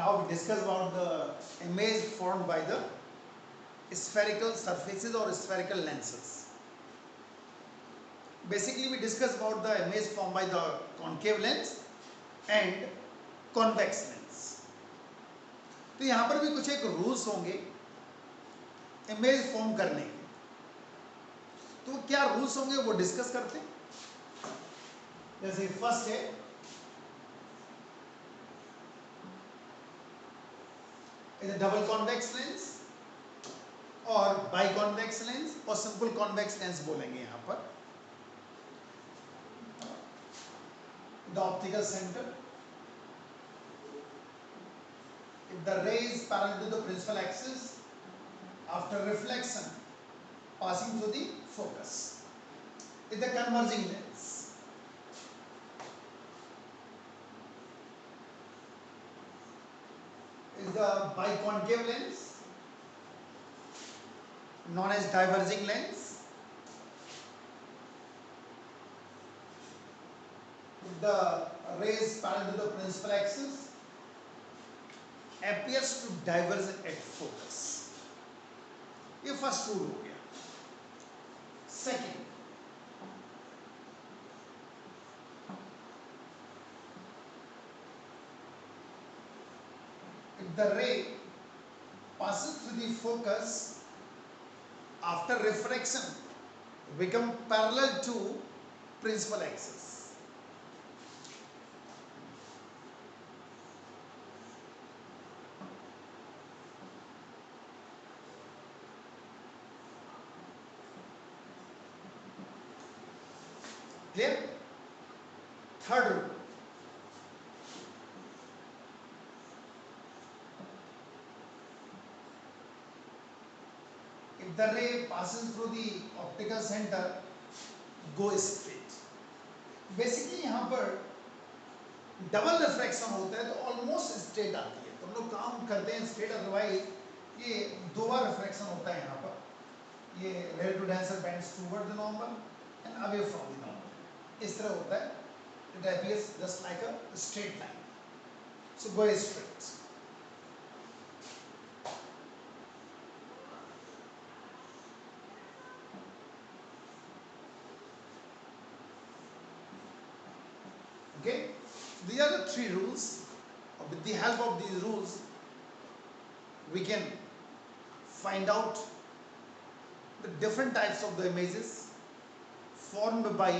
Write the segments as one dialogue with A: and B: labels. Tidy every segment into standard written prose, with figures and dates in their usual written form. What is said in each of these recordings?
A: Now we discuss about the image formed by the spherical surfaces or spherical lenses. Basically we discuss about the image formed by the concave lens and convex lens. तो यहाँ पर भी कुछ एक rules होंगे image form करने के, तो क्या रूल्स होंगे वो डिस्कस करते हैं. जैसे फर्स्ट है डबल कॉन्वेक्स लेंस और बाई कॉन्वेक्स लेंस और सिंपल कॉन्वेक्स लेंस बोलेंगे यहाँ पर. The optical centre, if the ray is parallel to the principal axis after reflection passing through the focus, is the converging lens. Is the biconcave lens known as diverging lens. If the ray is parallel to the principal axis appears to diverge at focus. ये first rule हो गया. Second, if the ray passes through the focus after refraction become parallel to principal axis. Clear? Third rule, if the ray passes through the optical center go straight. Basically यहाँ पर double refraction होता है तो almost straight आती है, तो हम लोग काम करते हैं स्ट्रेट, अदरवाइज ये दो बार रिफ्रैक्शन होता है. यहाँ पर ये ray to denser bends toward the normal and away from the normal, इस तरह होता है. It appears just like a straight line, so go straight. Okay, these are the three rules. With the help of these rules we can find out the different types of the images formed by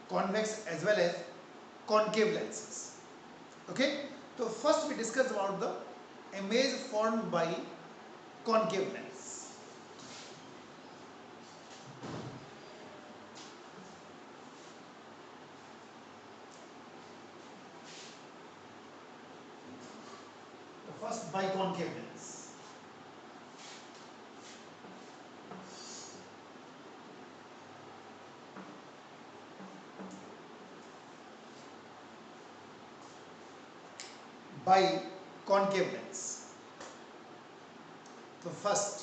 A: convex as well as concave lenses. Okay, so first we discuss about the image formed by concave lens. The first biconcave lens. Biconcave lens. So first,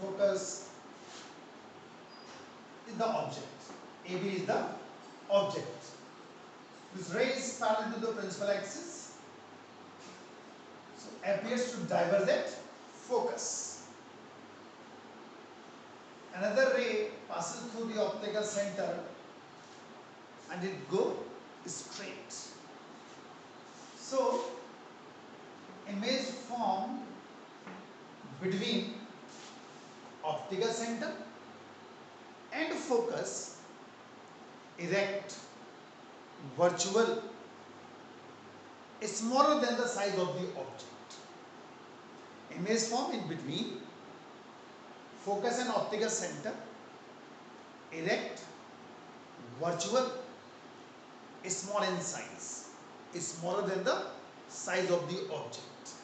A: focus is the object. AB is the object. This ray is parallel to the principal axis, so appears to diverge at focus. Another ray passes through the optical center and it go straight. So image formed between optical center and focus, erect, virtual, smaller than the size of the object. Image formed in between focus and optical center, erect, virtual, small in size, smaller than the size of the object.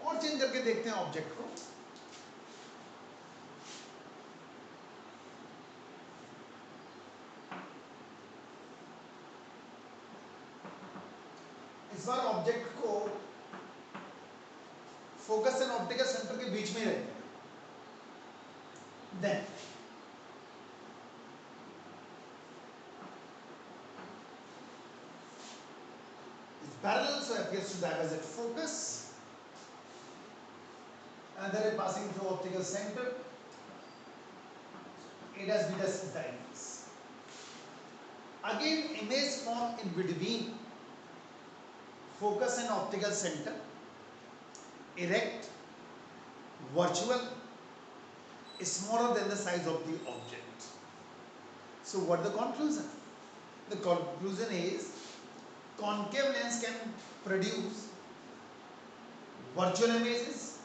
A: और change करके देखते हैं object को. इस बार object को focus and optical centre के बीच में ही रहते हैं. Then is parallel, so appears to diverge at focus, and then passing through optical center. A dash B dash is the images. Again, image formed in between focus and optical center, erect, virtual, smaller than the size of the object. So what is the conclusion? The conclusion is concave lens can produce virtual images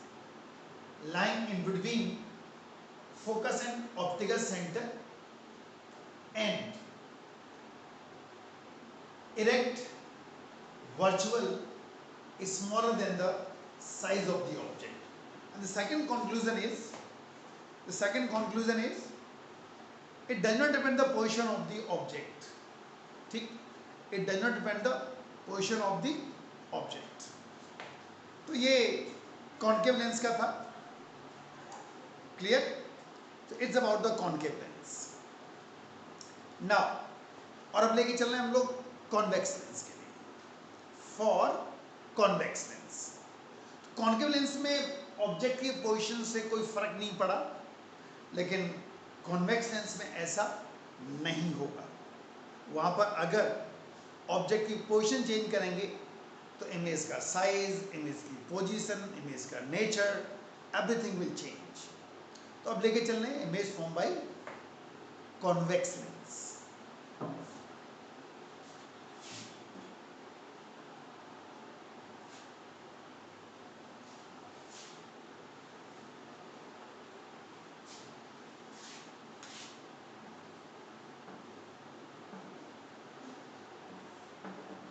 A: lying in between focus and optical center, and erect, virtual, smaller than the size of the object. And the second conclusion is it does not depend the position of the object. ठीक, it does not depend the position of the object. तो ये concave lens का था. Clear? तो it's about the concave lens. Now और अब लेके चल रहे हैं हम लोग कॉन्वेक्स लेंस के लिए. For convex lens, concave lens में ऑब्जेक्ट की पोजीशन से कोई फर्क नहीं पड़ा, लेकिन कॉन्वेक्स लेंस में ऐसा नहीं होगा. वहाँ पर अगर ऑब्जेक्ट की पोजीशन चेंज करेंगे तो इमेज का साइज, इमेज की पोजीशन, इमेज का नेचर, एवरीथिंग विल चेंज. तो अब लेके चल रहे हैं image form by convex lens.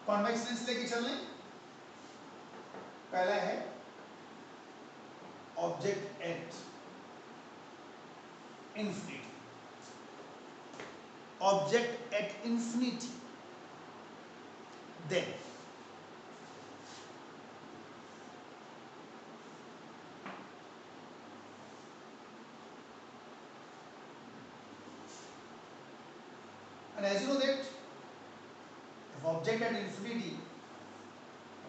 A: Convex lens लेके चल रहे हैं. पहला है object at infinity. Object at infinity, then and as you know that if object at infinity,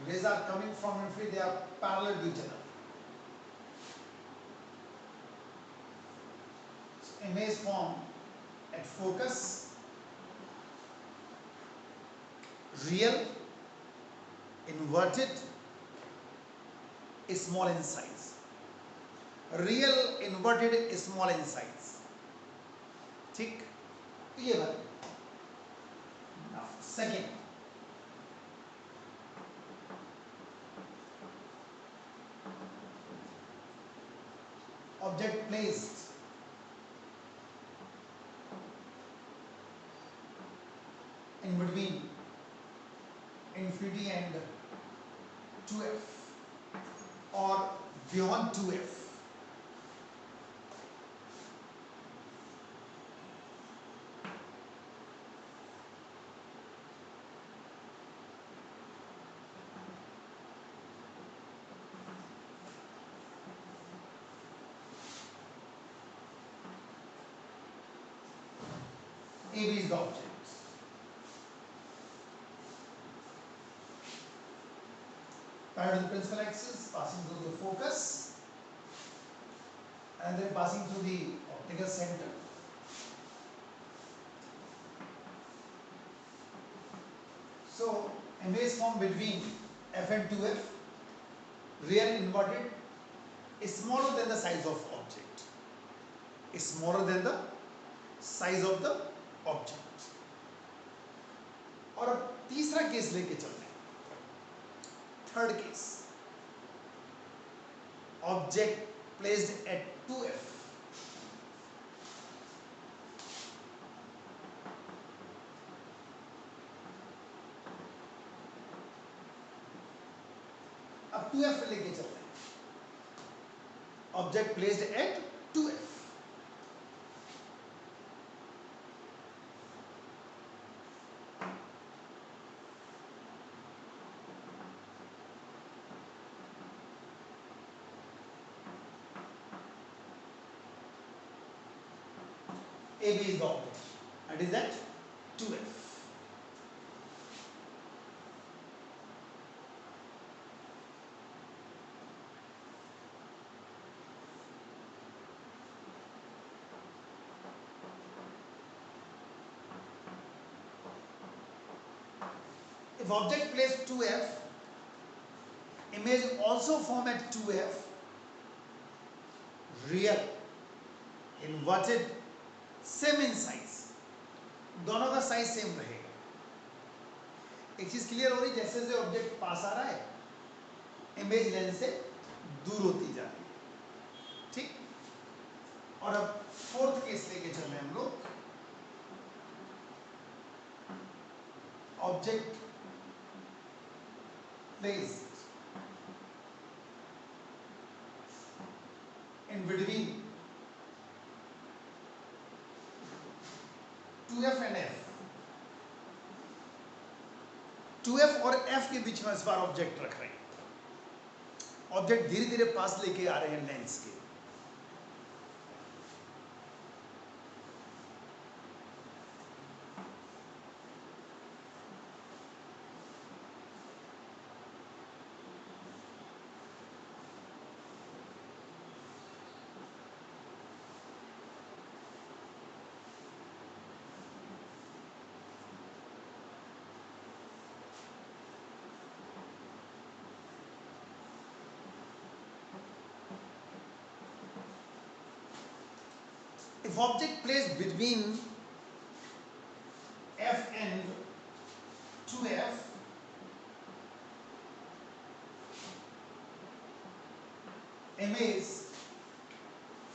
A: rays are coming from infinity, they are parallel to each other. So image form at focus, real, inverted, small in size. Real, inverted, small in size. ठीक, तो ये बात. Now second, object placed in between infinity and 2f or beyond 2f. AB is the object. Parallel to the principal axis, passing through the focus, and then passing through the optical center. So image form between f and 2f, real, inverted, is smaller than the size of object. Is smaller than the size of the object. और अब तीसरा case लेके चल रहे हैं. Third case, object placed at 2f, अब 2f लेके चल रहे हैं. Object placed at 2f, AB is the object. That is at 2f. If object placed 2f, image also form at 2f, real, inverted, same in size, दोनों का size same रहेगा. एक चीज क्लियर हो रही, जैसे जैसे ऑब्जेक्ट पास आ रहा है इमेज लेंस से दूर होती जा रही है. ठीक. और अब फोर्थ केस लेके चल रहे हैं हम लोग. Object placed in between 2f and f. 2f और f के बीच में इस बार ऑब्जेक्ट रख रहे हैं. ऑब्जेक्ट धीरे धीरे पास लेके आ रहे हैं लेंस के. If object placed between f and 2f, image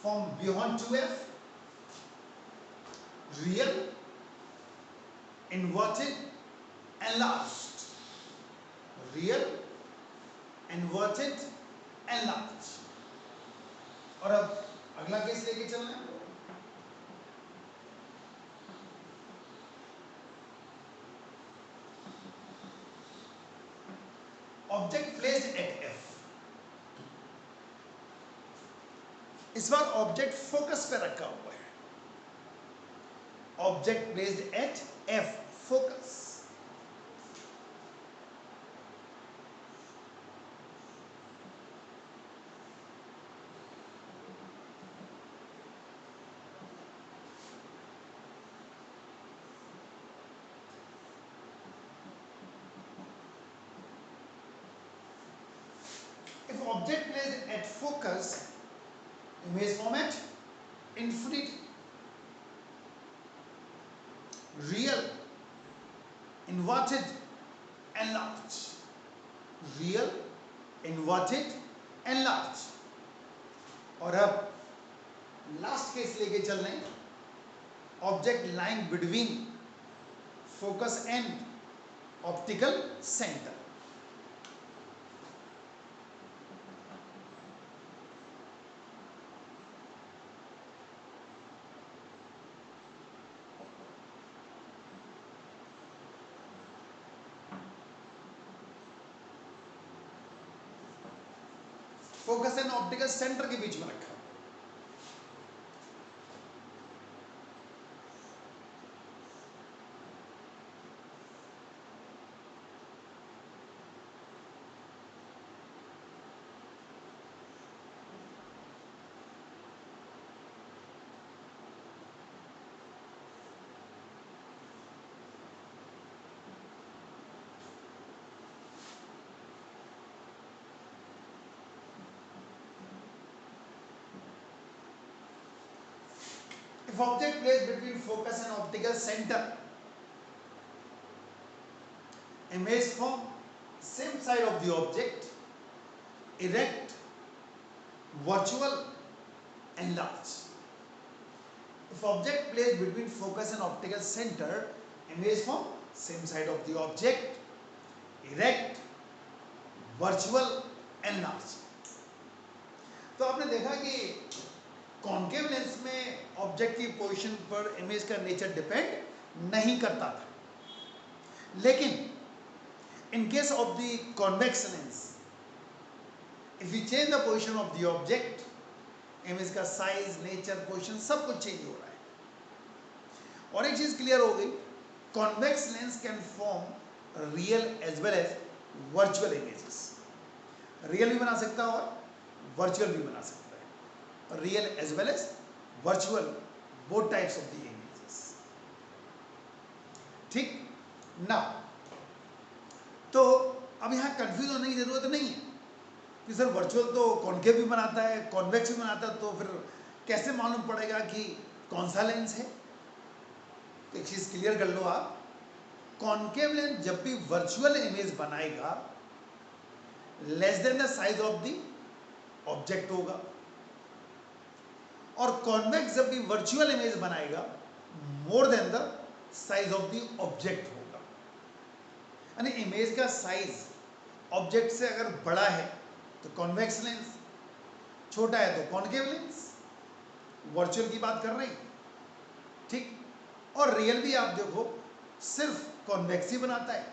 A: from beyond 2f, real, inverted, enlarged. Real, inverted, enlarged. और अब अगला केस लेके चल रहे हैं. Object placed at F. इस बार ऑब्जेक्ट फोकस पे रखा हुआ है. Object placed at F, focus. If object placed at focus, image format infinite, real, inverted, enlarged. Real, inverted, enlarged. और अब लास्ट केस लेके चल रहे हैं. Object lying between focus and optical centre. Focus and optical centre के बीच में रखा. If object placed between focus and optical center, image from same side of the object, erect, virtual, enlarged. If object placed between focus and optical center, image from same side of the object, erect, virtual, enlarged. तो आपने देखा कि concave lens में object की position पर image का nature depend नहीं करता था. लेकिन in case of the convex lens, if you change the position of the object, image का साइज, नेचर, पोजीशन सब कुछ चेंज हो रहा है. और एक चीज क्लियर हो गई, convex lens can form real as well as virtual images. Real भी बना सकता है और वर्चुअल भी बना सकता है, real as well as virtual, both types of the images. ठीक ना, तो अब यहाँ कंफ्यूज होने की जरूरत नहीं है कि सर वर्चुअल तो कॉन्केव भी बनाता है, कॉन्वेक्स भी बनाता है, तो फिर कैसे मालूम पड़ेगा कि कौन सा लेंस है? तो एक चीज क्लियर कर लो आप, कॉन्केव लेंस जब भी वर्चुअल इमेज बनाएगा less than the size of the object होगा, और कॉन्वेक्स जब भी वर्चुअल इमेज बनाएगा मोर than the size of the object होगा। यानी इमेज का साइज ऑब्जेक्ट से अगर बड़ा है तो कॉन्वेक्स लेंस, छोटा है तो कॉन्केव लेंस। वर्चुअल की बात कर रहे हैं, ठीक। और रियल भी आप देखो सिर्फ कॉन्वेक्स ही बनाता है,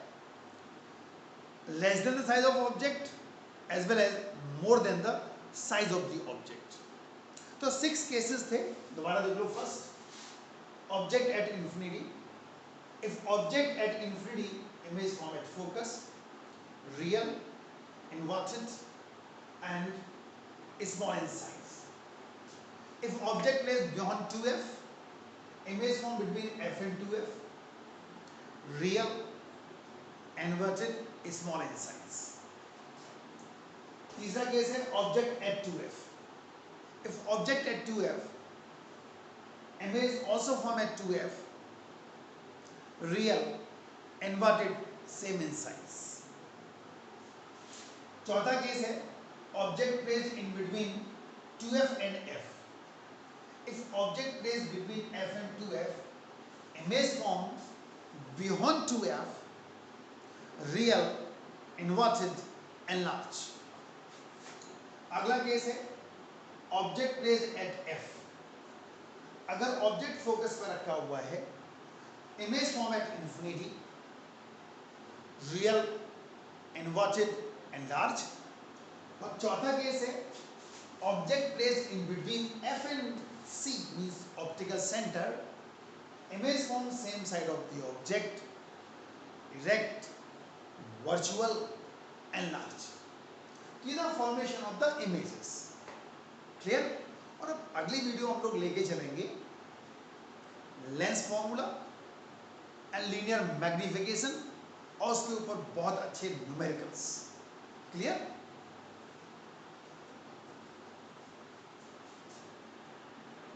A: less than the size of object as well as more than the size of the object. तो 6 केसेस थे, दोबारा देख लो। First, object at infinity, if object at infinity image form at focus, real, inverted and small in size. If object plays beyond 2f, image form between f and 2f, real, inverted, small in size. तीसरा case है object at 2f. If object at 2f, image also form at 2f, real, inverted, same in size. चौथा case है object place in between 2f and f. If object place between f and 2f, image form beyond 2f, real, inverted and large. अगला case है object place at f. अगर object focus पर रखा हुआ है, image form at infinity, real, inverted and large. और चौथा case है object placed in between f and c means optical centre, image form same side of the object, erect, virtual and large. ये the formation of the images. Clear? और अब अगली video हम लोग लेके चलेंगे lens formula and linear magnification, और उसके ऊपर बहुत अच्छे न्यूमेरिकल्स. क्लियर?